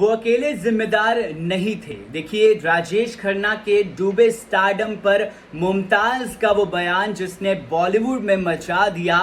वो अकेले जिम्मेदार नहीं थे। देखिए राजेश खन्ना के डूबे स्टारडम पर मुमताज का वो बयान जिसने बॉलीवुड में मचा दिया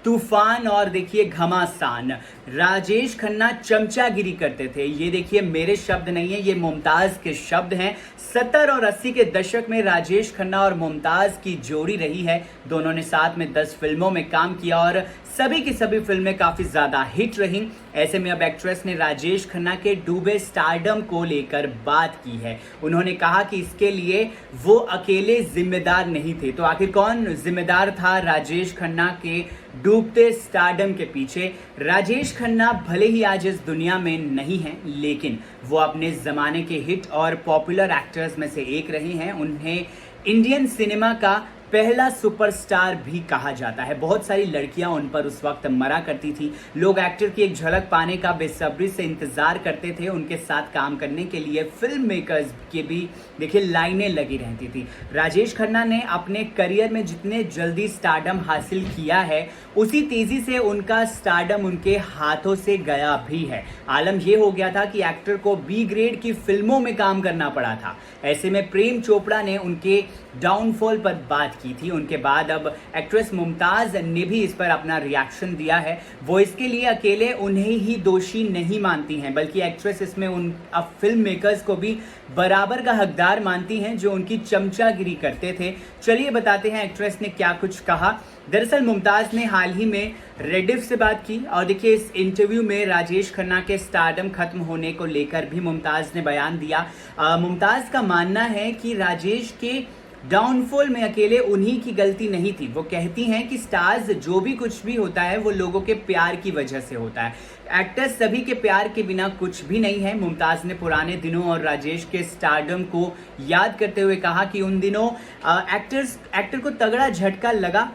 तूफान और देखिए घमासान। राजेश खन्ना चमचागिरी करते थे, ये देखिए मेरे शब्द नहीं है, ये मुमताज के शब्द हैं। 70 और 80 के दशक में राजेश खन्ना और मुमताज की जोड़ी रही है। दोनों ने साथ में 10 फिल्मों में काम किया और सभी की सभी फिल्में काफी ज्यादा हिट रही। ऐसे में अब एक्ट्रेस ने राजेश खन्ना के डूबे स्टारडम को लेकर बात की है। उन्होंने कहा कि इसके लिए वो अकेले जिम्मेदार नहीं थे। तो आखिर कौन जिम्मेदार था राजेश खन्ना के डूबते स्टारडम के पीछे? राजेश खन्ना भले ही आज इस दुनिया में नहीं हैं, लेकिन वो अपने जमाने के हिट और पॉपुलर एक्टर्स में से एक रहे हैं। उन्हें इंडियन सिनेमा का पहला सुपरस्टार भी कहा जाता है। बहुत सारी लड़कियां उन पर उस वक्त मरा करती थी। लोग एक्टर की एक झलक पाने का बेसब्री से इंतजार करते थे। उनके साथ काम करने के लिए फिल्म मेकर्स के भी देखिए लाइनें लगी रहती थी। राजेश खन्ना ने अपने करियर में जितने जल्दी स्टारडम हासिल किया है, उसी तेजी से उनका स्टारडम उनके हाथों से गया भी है। आलम यह हो गया था कि एक्टर को बी ग्रेड की फिल्मों में काम करना पड़ा था। ऐसे में प्रेम चोपड़ा ने उनके डाउनफॉल पर बात की थी। उनके बाद अब एक्ट्रेस मुमताज ने भी इस पर अपना रिएक्शन दिया है। वो इसके लिए अकेले उन्हें ही दोषी नहीं मानती हैं, बल्कि एक्ट्रेस इसमें उन अब फिल्म मेकर्स को भी बराबर का हकदार मानती हैं जो उनकी चमचागिरी करते थे। चलिए बताते हैं एक्ट्रेस ने क्या कुछ कहा। दरअसल मुमताज ने हाल ही में रेडिफ से बात की और देखिए इस इंटरव्यू में राजेश खन्ना के स्टारडम खत्म होने को लेकर भी मुमताज ने बयान दिया। मुमताज का मानना है कि राजेश के डाउनफॉल में अकेले उन्हीं की गलती नहीं थी। वो कहती हैं कि स्टार्स जो भी कुछ भी होता है वो लोगों के प्यार की वजह से होता है। एक्टर्स सभी के प्यार के बिना कुछ भी नहीं है। मुमताज ने पुराने दिनों और राजेश के स्टारडम को याद करते हुए कहा कि उन दिनों एक्टर को तगड़ा झटका लगा।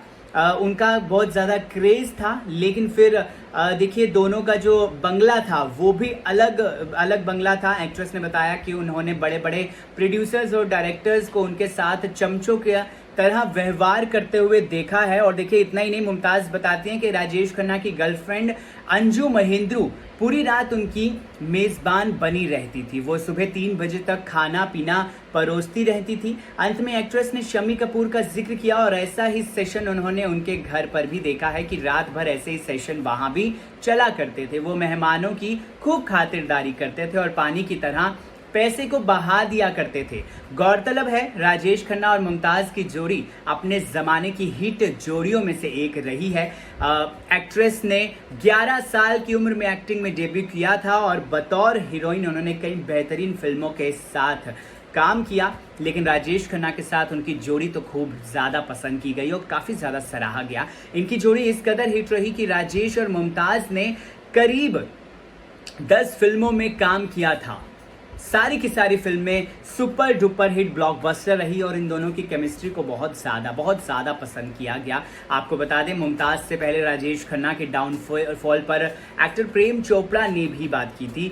उनका बहुत ज़्यादा क्रेज था, लेकिन फिर देखिए दोनों का जो बंगला था वो भी अलग अलग बंगला था। एक्ट्रेस ने बताया कि उन्होंने बड़े बड़े प्रोड्यूसर्स और डायरेक्टर्स को उनके साथ चमचों के तरह व्यवहार करते हुए देखा है। और देखिए इतना ही नहीं, मुमताज बताती हैं कि राजेश खन्ना की गर्लफ्रेंड अंजू महेंद्रू पूरी रात उनकी मेज़बान बनी रहती थी। वो सुबह 3 बजे तक खाना पीना परोसती रहती थी। अंत में एक्ट्रेस ने शम्मी कपूर का जिक्र किया और ऐसा ही सेशन उन्होंने उनके घर पर भी देखा है कि रात भर ऐसे ही सेशन वहां भी चला करते थे। वो मेहमानों की खूब खातिरदारी करते थे और पानी की तरह पैसे को बहा दिया करते थे। गौरतलब है राजेश खन्ना और मुमताज की जोड़ी अपने जमाने की हिट जोड़ियों में से एक रही है। एक्ट्रेस ने 11 साल की उम्र में एक्टिंग में डेब्यू किया था और बतौर हीरोइन उन्होंने कई बेहतरीन फिल्मों के साथ काम किया, लेकिन राजेश खन्ना के साथ उनकी जोड़ी तो खूब ज़्यादा पसंद की गई और काफ़ी ज़्यादा सराहा गया। इनकी जोड़ी इस कदर हिट रही कि राजेश और मुमताज ने करीब 10 फिल्मों में काम किया था। सारी की सारी फिल्में सुपर डुपर हिट ब्लॉकबस्टर रही और इन दोनों की केमिस्ट्री को बहुत ज़्यादा पसंद किया गया। आपको बता दें मुमताज से पहले राजेश खन्ना के डाउनफॉल पर एक्टर प्रेम चोपड़ा ने भी बात की थी।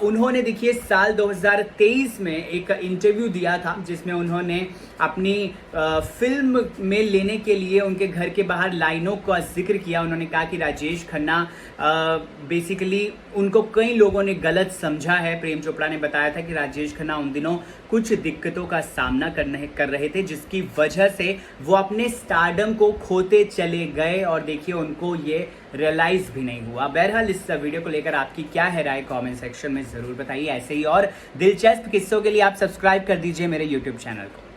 उन्होंने देखिए साल 2023 में एक इंटरव्यू दिया था जिसमें उन्होंने अपनी फिल्म में लेने के लिए उनके घर के बाहर लाइनों का जिक्र किया। उन्होंने कहा कि राजेश खन्ना बेसिकली उनको कई लोगों ने गलत समझा है। प्रेम चोपड़ा ने बताया था कि राजेश खन्ना उन दिनों कुछ दिक्कतों का सामना कर रहे थे जिसकी वजह से वो अपने स्टारडम को खोते चले गए और देखिए उनको ये रियलाइज भी नहीं हुआ। बहरहाल इस वीडियो को लेकर आपकी क्या है राय, कमेंट सेक्शन में जरूर बताइए। ऐसे ही और दिलचस्प किस्सों के लिए आप सब्सक्राइब कर दीजिए मेरे यूट्यूब चैनल को।